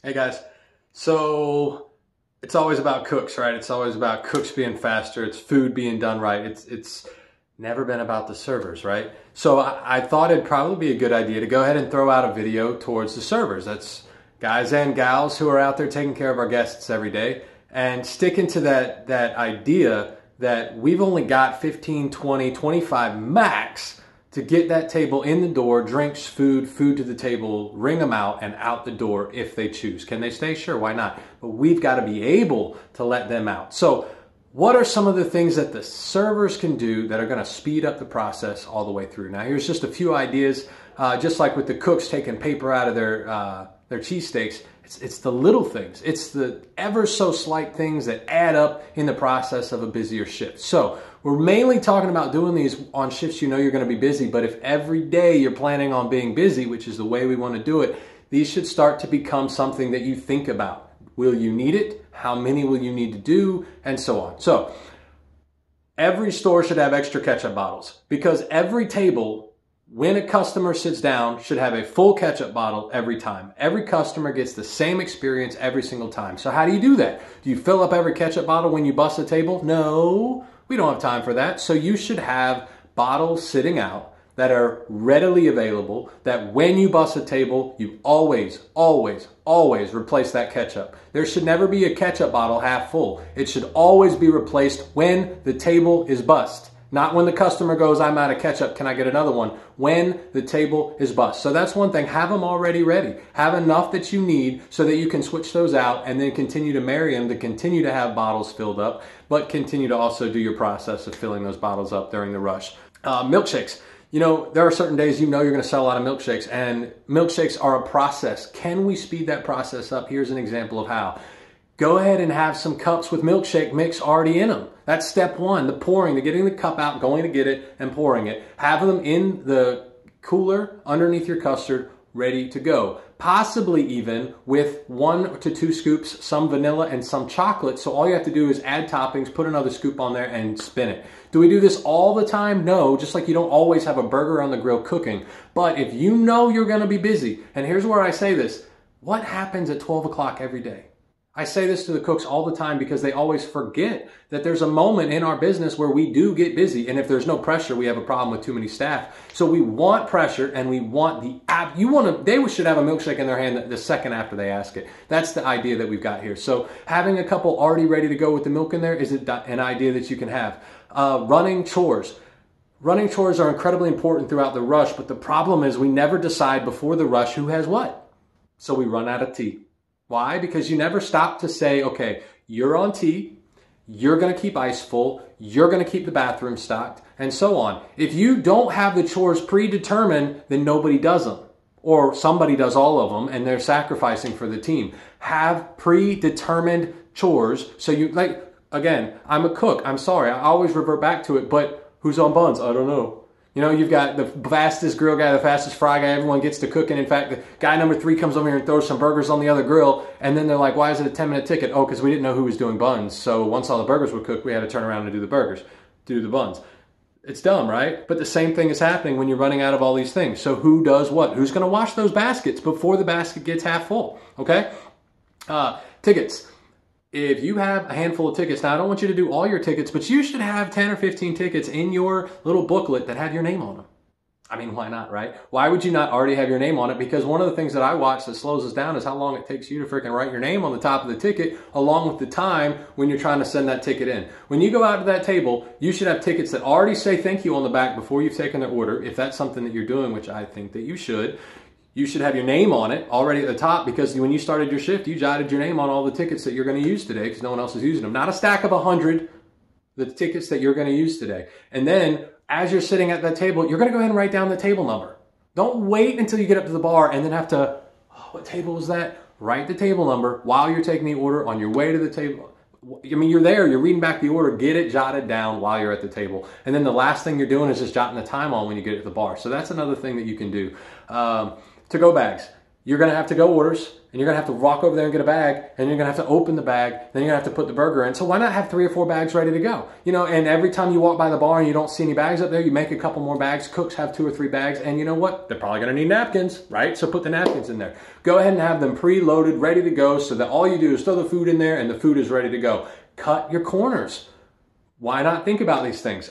Hey guys, so it's always about cooks, right? It's always about cooks being faster. It's food being done right. It's never been about the servers, right? So I thought it'd probably be a good idea to go ahead and throw out a video towards the servers. That's guys and gals who are out there taking care of our guests every day and sticking to that idea that we've only got 15, 20, 25 max to get that table in the door, drinks, food to the table, ring them out and out the door if they choose. Can they stay? Sure, why not? But we've got to be able to let them out. So what are some of the things that the servers can do that are going to speed up the process all the way through? Now, here's just a few ideas, just like with the cooks taking paper out of their cheesesteaks. It's the little things. It's the ever so slight things that add up in the process of a busier shift. So we're mainly talking about doing these on shifts you know you're going to be busy, but if every day you're planning on being busy, which is the way we want to do it, these should start to become something that you think about. Will you need it? How many will you need to do? And so on. So every store should have extra ketchup bottles because every table, when a customer sits down, should have a full ketchup bottle every time. Every customer gets the same experience every single time. So how do you do that? Do you fill up every ketchup bottle when you bust a table? No, we don't have time for that. So you should have bottles sitting out that are readily available, that when you bust a table, you always replace that ketchup. There should never be a ketchup bottle half full. It should always be replaced when the table is bust. Not when the customer goes, I'm out of ketchup, can I get another one? When the table is bust. So that's one thing, have them already ready. Have enough that you need so that you can switch those out and then continue to marry them to continue to have bottles filled up, but continue to also do your process of filling those bottles up during the rush. Milkshakes. You know, there are certain days you know you're going to sell a lot of milkshakes, and milkshakes are a process. Can we speed that process up? Here's an example of how. Go ahead and have some cups with milkshake mix already in them. That's step one, the pouring, the getting the cup out, going to get it, and pouring it. Have them in the cooler underneath your custard, ready to go. Possibly even with 1 to 2 scoops, some vanilla and some chocolate. So all you have to do is add toppings, put another scoop on there, and spin it. Do we do this all the time? No, just like you don't always have a burger on the grill cooking. But if you know you're going to be busy, and here's where I say this, what happens at 12 o'clock every day? I say this to the cooks all the time because they always forget that there's a moment in our business where we do get busy. And if there's no pressure, we have a problem with too many staff. So we want pressure and we want they should have a milkshake in their hand the second after they ask it. That's the idea that we've got here. So having a couple already ready to go with the milk in there is an idea that you can have. Running chores. Running chores are incredibly important throughout the rush, but the problem is we never decide before the rush who has what. So we run out of tea. Why? Because you never stop to say, okay, you're on tea, you're going to keep ice full, you're going to keep the bathroom stocked, and so on. If you don't have the chores predetermined, then nobody does them. Or somebody does all of them and they're sacrificing for the team. Have predetermined chores. So you, like, again, I'm a cook. I'm sorry. I always revert back to it, but who's on buns? I don't know. You know, you've got the fastest grill guy, the fastest fry guy, everyone gets to cooking. In fact, the guy number 3 comes over here and throws some burgers on the other grill, and then they're like, why is it a 10-minute ticket? Oh, because we didn't know who was doing buns. So once all the burgers were cooked, we had to turn around and do the buns. It's dumb, right? But the same thing is happening when you're running out of all these things. So who does what? Who's going to wash those baskets before the basket gets half full? Okay? Tickets. If you have a handful of tickets, now I don't want you to do all your tickets, but you should have 10 or 15 tickets in your little booklet that have your name on them. I mean, why not, right? Why would you not already have your name on it? Because one of the things that I watch that slows us down is how long it takes you to freaking write your name on the top of the ticket, along with the time when you're trying to send that ticket in. When you go out to that table, you should have tickets that already say thank you on the back before you've taken their order. If that's something that you're doing, which I think that you should have your name on it already at the top, because when you started your shift, you jotted your name on all the tickets that you're going to use today because no one else is using them. Not a stack of 100, the tickets that you're going to use today. And then as you're sitting at that table, you're going to go ahead and write down the table number. Don't wait until you get up to the bar and then have to, oh, what table was that? Write the table number while you're taking the order on your way to the table. I mean, you're there, you're reading back the order, get it jotted down while you're at the table. And then the last thing you're doing is just jotting the time on when you get at the bar. So that's another thing that you can do. To-go bags. you're going to have to go orders, and you're going to have to walk over there and get a bag, and you're going to have to open the bag, then you're going to have to put the burger in. So why not have 3 or 4 bags ready to go? You know, and every time you walk by the bar and you don't see any bags up there, you make a couple more bags. Cooks have 2 or 3 bags, and you know what? They're probably going to need napkins, right? So put the napkins in there. Go ahead and have them preloaded, ready to go, so that all you do is throw the food in there and the food is ready to go. Cut your corners. Why not think about these things?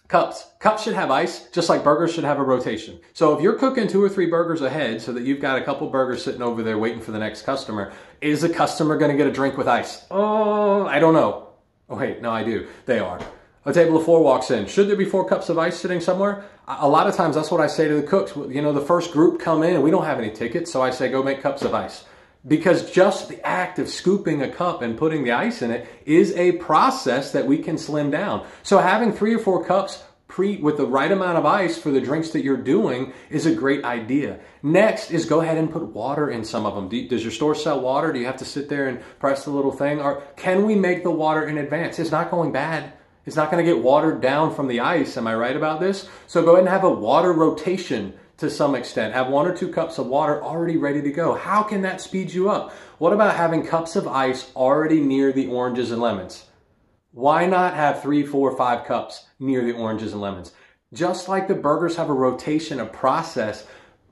Cups. Cups should have ice, just like burgers should have a rotation. So if you're cooking 2 or 3 burgers ahead so that you've got a couple burgers sitting over there waiting for the next customer, is the customer going to get a drink with ice? Oh, I don't know. Oh, wait, no, I do. They are. A table of 4 walks in. Should there be 4 cups of ice sitting somewhere? A lot of times that's what I say to the cooks. You know, the first group come in and we don't have any tickets, so I say go make cups of ice. Because just the act of scooping a cup and putting the ice in it is a process that we can slim down. So having 3 or 4 cups with the right amount of ice for the drinks that you're doing is a great idea. Next is go ahead and put water in some of them. Does your store sell water? Do you have to sit there and press the little thing? Or can we make the water in advance? It's not going bad. It's not going to get watered down from the ice. Am I right about this? So go ahead and have a water rotation to some extent. Have 1 or 2 cups of water already ready to go. How can that speed you up? What about having cups of ice already near the oranges and lemons? Why not have 3, 4, 5 cups near the oranges and lemons? Just like the burgers have a rotation, a process,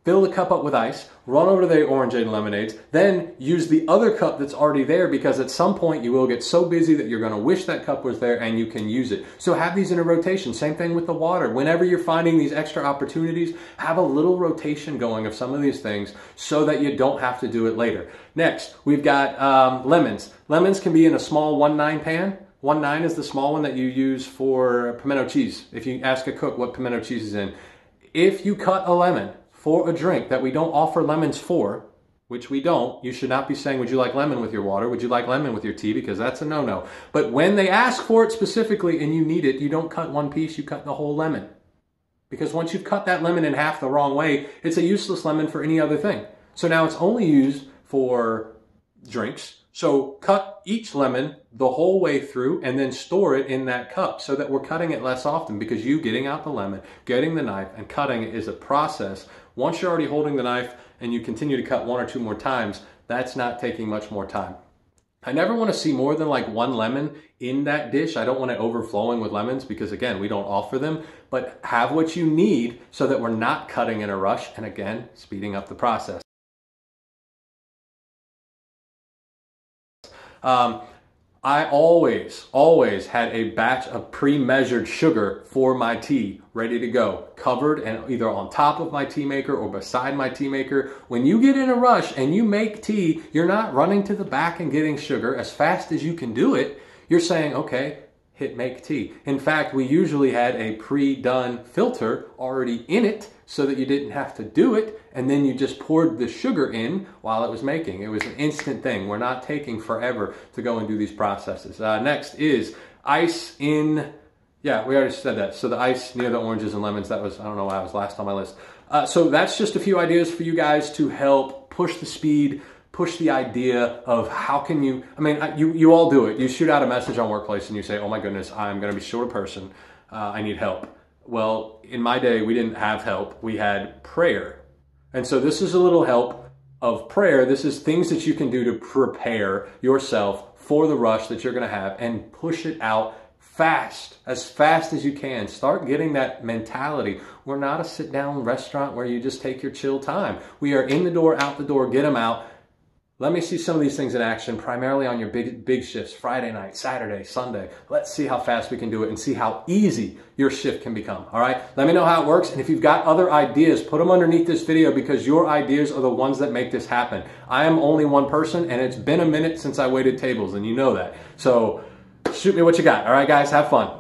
fill the cup up with ice, run over to the orange and lemonades, then use the other cup that's already there, because at some point you will get so busy that you're going to wish that cup was there and you can use it. So have these in a rotation. Same thing with the water. Whenever you're finding these extra opportunities, have a little rotation going of some of these things so that you don't have to do it later. Next, we've got lemons. Lemons can be in a small 1/9 pan. 1/9 is the small one that you use for pimento cheese. If you ask a cook what pimento cheese is in, if you cut a lemon for a drink that we don't offer lemons for, which we don't, you should not be saying, would you like lemon with your water? Would you like lemon with your tea? Because that's a no-no. But when they ask for it specifically and you need it, you don't cut one piece, you cut the whole lemon. Because once you've cut that lemon in half the wrong way, it's a useless lemon for any other thing. So now it's only used for drinks. So cut each lemon the whole way through and then store it in that cup so that we're cutting it less often, because you getting out the lemon, getting the knife, and cutting it is a process. Once you're already holding the knife and you continue to cut 1 or 2 more times, that's not taking much more time. I never want to see more than like 1 lemon in that dish. I don't want it overflowing with lemons because, again, we don't offer them. But have what you need so that we're not cutting in a rush and, again, speeding up the process. I always had a batch of pre-measured sugar for my tea ready to go, covered and either on top of my tea maker or beside my tea maker. When you get in a rush and you make tea, you're not running to the back and getting sugar as fast as you can do it. You're saying, okay, hit make tea. In fact, we usually had a pre-done filter already in it so that you didn't have to do it, and then you just poured the sugar in while it was making. It was an instant thing. We're not taking forever to go and do these processes. Next is ice in, yeah, we already said that. So the ice near the oranges and lemons, that was, I don't know why I was last on my list. So that's just a few ideas for you guys to help push the speed, push the idea of how can you, I mean, you all do it. You shoot out a message on Workplace and you say, oh my goodness, I'm going to be short a person. I need help. Well, in my day, we didn't have help. We had prayer. And so this is a little help of prayer. This is things that you can do to prepare yourself for the rush that you're going to have and push it out fast as you can. Start getting that mentality. We're not a sit-down restaurant where you just take your chill time. We are in the door, out the door, get them out. Let me see some of these things in action, primarily on your big shifts, Friday night, Saturday, Sunday. Let's see how fast we can do it and see how easy your shift can become, all right? Let me know how it works, and if you've got other ideas, put them underneath this video because your ideas are the ones that make this happen. I am only one person, and it's been a minute since I waited tables, and you know that. So shoot me what you got, all right, guys? Have fun.